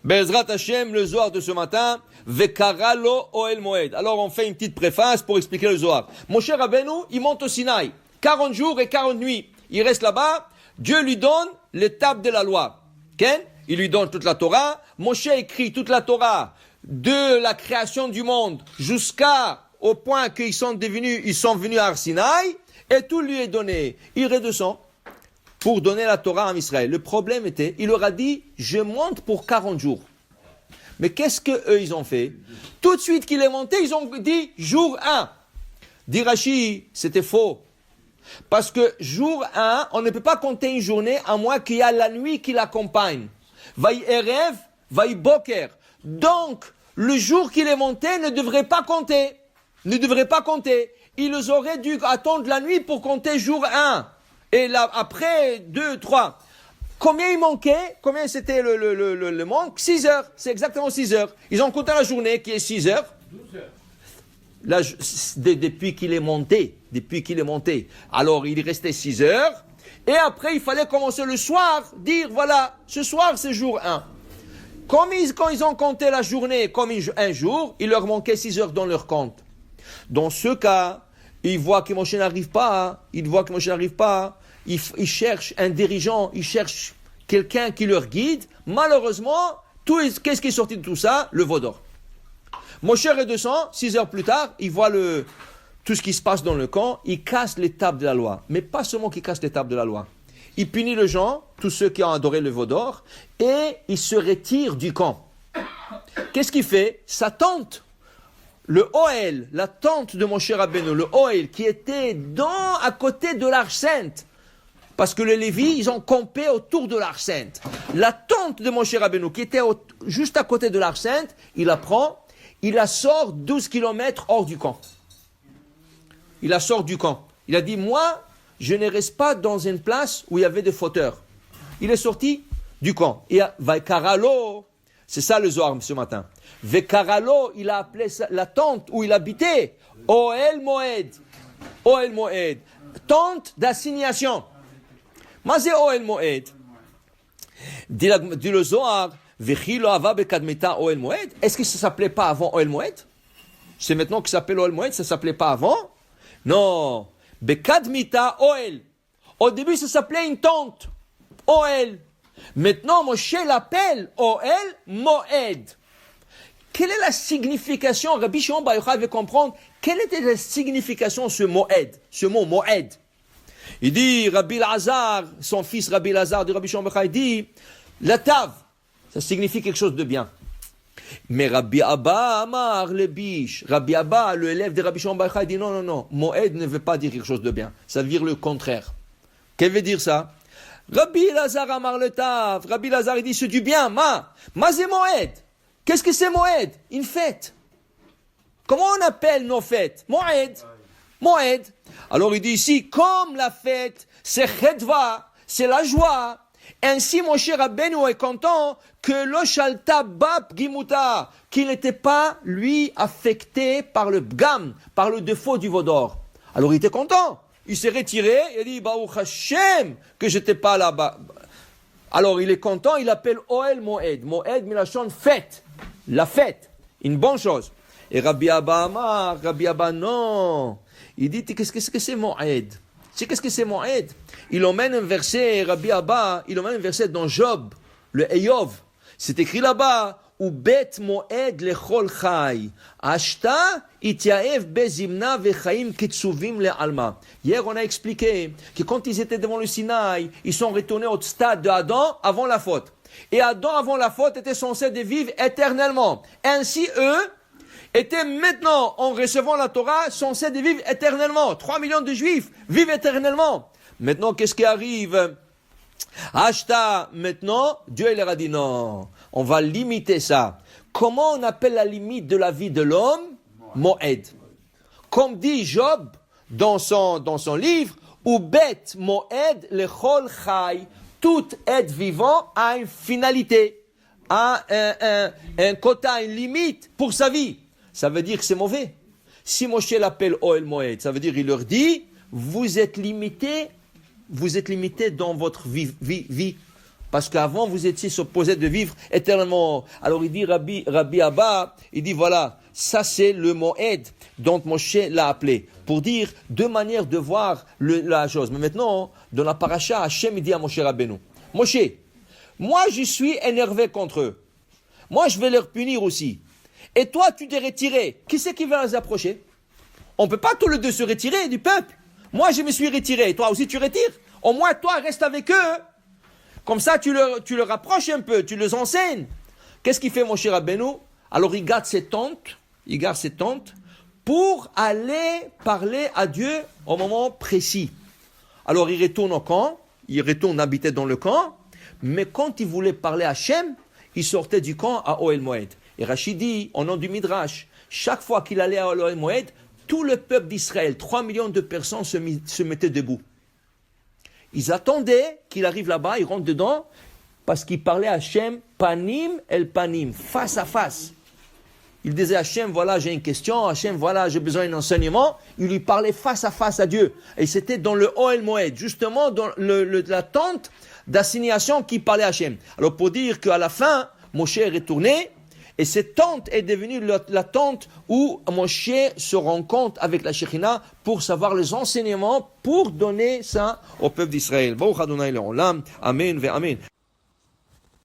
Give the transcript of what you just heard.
Bezrat Hashem, le Zohar de ce matin, Vekaralo Oel Moed. Alors on fait une petite préface pour expliquer le Zohar. Moshe Rabbeinu, il monte au Sinaï, 40 jours et 40 nuits. Il reste là-bas, Dieu lui donne les tables de la loi. Ken? Il lui donne toute la Torah. Moshe écrit toute la Torah de la création du monde jusqu'au point qu'ils sont venus à Sinaï, et tout lui est donné. Il redescend pour donner la Torah à Israël. Le problème était, il leur a dit, je monte pour 40 jours. Mais qu'est-ce qu'eux, ils ont fait? Tout de suite qu'il est monté, ils ont dit, jour 1. Dit Rashi, c'était faux. Parce que jour 1, on ne peut pas compter une journée à moins qu'il y a la nuit qui l'accompagne. Vaï Erev, vaï Boker. Donc, le jour qu'il est monté ne devrait pas compter. Ne devrait pas compter. Ils auraient dû attendre la nuit pour compter jour 1. Et là, après, 2, 3. Combien il manquait? Combien c'était le manque? 6 heures. C'est exactement 6 heures. Ils ont compté la journée qui est 6 heures. 12 heures. Là, depuis qu'il est monté. Alors, il restait 6 heures. Et après, il fallait commencer le soir, dire, voilà, ce soir, c'est jour 1. Quand ils ont compté la journée comme un jour, il leur manquait 6 heures dans leur compte. Dans ce cas, ils voient que Moshe n'arrive pas. Ils cherchent un dirigeant, ils cherchent quelqu'un qui leur guide. Malheureusement, qu'est-ce qui est sorti de tout ça? Le veau d'or. Moshe redescend, 6 heures plus tard, il voit tout ce qui se passe dans le camp, il casse les tables de la loi. Mais pas seulement qu'il casse les tables de la loi. Il punit les gens, tous ceux qui ont adoré le veau d'or, et il se retire du camp. Qu'est-ce qu'il fait? Sa tente, le Ohel, la tente de Moshe Rabbeinu, le Ohel, qui était à côté de l'Arche Sainte, parce que les Lévis, ils ont campé autour de l'Arche Sainte. La tente de Moshe Rabbeinu, qui était juste à côté de l'Arche Sainte, il la prend, il la sort 12 km hors du camp. Il la sort du camp. Il a dit, moi, je ne reste pas dans une place où il y avait des fauteurs. Il est sorti du camp. Et Vekaralo, c'est ça le Zohar ce matin. Vekaralo, il a appelé la tente où il habitait, Oel Moed. Oel Moed. Tente d'assignation. Mazé Oel Moed. Dit le Zohar, Vechilo ava bekadmeta Oel Moed. Est-ce que ça s'appelait pas avant Oel Moed? C'est maintenant que ça s'appelle Oel Moed, ça s'appelait pas avant? Non. Bekadmita Oel. Au début, ça s'appelait une tente. Oel. Maintenant, Moshe l'appelle Oel Moed. Quelle est la signification? Rabbi Shimon Bar Yochai veut comprendre quelle était la signification de ce mot Moed. Il dit, Rabbi Lazar, son fils Rabbi Lazar de Rabbi Shimon Bar Yochai dit, la tave, ça signifie quelque chose de bien. Mais Rabbi Abba Amar le biche. Rabbi Abba, le élève de Rabbi Shimon Bar Yochai, dit non. Moed ne veut pas dire quelque chose de bien. Ça veut dire le contraire. Qu'est-ce que veut dire ça? Rabbi Lazar Amar le tav. Rabbi Lazar, il dit c'est du bien. Ma c'est Moed. Qu'est-ce que c'est Moed? Une fête. Comment on appelle nos fêtes? Moed. Alors il dit ici, comme la fête, c'est Chedva, c'est la joie. Ainsi, Moshe Rabbeinu est content que lo shalta bab gimuta, qu'il n'était pas, lui, affecté par le bgam, par le défaut du veau d'or. Alors il était content. Il s'est retiré, il a dit, Baruch Hashem, que j'étais pas là-bas. Alors il est content, il appelle Oel Moed. Moed, milachon, fête. La fête. Une bonne chose. Et Rabbi Abba Amar, Rabbi Abba, non. Il dit, qu'est-ce que c'est Moed? Qu'est-ce que c'est Moed? Il emmène un verset, Rabbi Abba, il emmène un verset dans Job, le Eyov. C'est écrit là-bas, ou bet Moed lechol chai, ashta ityaev bezimna vechaim kitsuvim le'alma. Hier, on a expliqué que quand ils étaient devant le Sinaï, ils sont retournés au stade de Adam avant la faute. Et Adam avant la faute était censé de vivre éternellement. Ainsi, eux, étaient maintenant, en recevant la Torah, censés de vivre éternellement. 3 millions de Juifs vivent éternellement. Maintenant, qu'est-ce qui arrive? Ashta, maintenant, Dieu leur a dit non, on va limiter ça. Comment on appelle la limite de la vie de l'homme? Moed. Comme dit Job dans son livre, ou bet Moed lechol chai, tout être vivant a une finalité, a un quota, une limite pour sa vie. Ça veut dire que c'est mauvais. Si Moshe l'appelle Oel Moed, ça veut dire qu'il leur dit, vous êtes limité dans votre vie. Parce qu'avant, vous étiez supposé de vivre éternellement. Alors il dit, Rabbi Abba, il dit voilà, ça c'est le Moed dont Moshe l'a appelé. Pour dire deux manières de voir la chose. Mais maintenant, dans la paracha, Hachem il dit à Moshe Rabbeinu, Moshe, moi je suis énervé contre eux. Moi je vais leur punir aussi. Et toi tu t'es retiré. Qui c'est qui va les approcher? On ne peut pas tous les deux se retirer du peuple. Moi je me suis retiré. Et toi aussi tu retires. Au moins toi reste avec eux. Comme ça, tu le rapproches un peu, tu les enseignes. Qu'est-ce qu'il fait, Moshe Rabbeinu? Alors, il garde ses tentes pour aller parler à Dieu au moment précis. Alors, il retourne au camp, il retourne habiter dans le camp, mais quand il voulait parler à Hachem, il sortait du camp à Ohel Moed. Et Rachid dit, au nom du Midrash, chaque fois qu'il allait à Ohel Moed, tout le peuple d'Israël, 3 millions de personnes se mettaient debout. Ils attendaient qu'il arrive là-bas, ils rentrent dedans, parce qu'il parlait à Hachem, panim el panim, face à face. Il disait à Hachem, voilà, j'ai une question, Hachem, voilà, j'ai besoin d'un enseignement. Il lui parlait face à face à Dieu. Et c'était dans le Ohel Moed, justement dans la tente d'assignation qu'il parlait à Hachem. Alors pour dire qu'à la fin, Moshe est retourné, et cette tente est devenue la tente où Moshe se rencontre avec la Shekhinah pour savoir les enseignements, pour donner ça au peuple d'Israël. Amen ve Amen.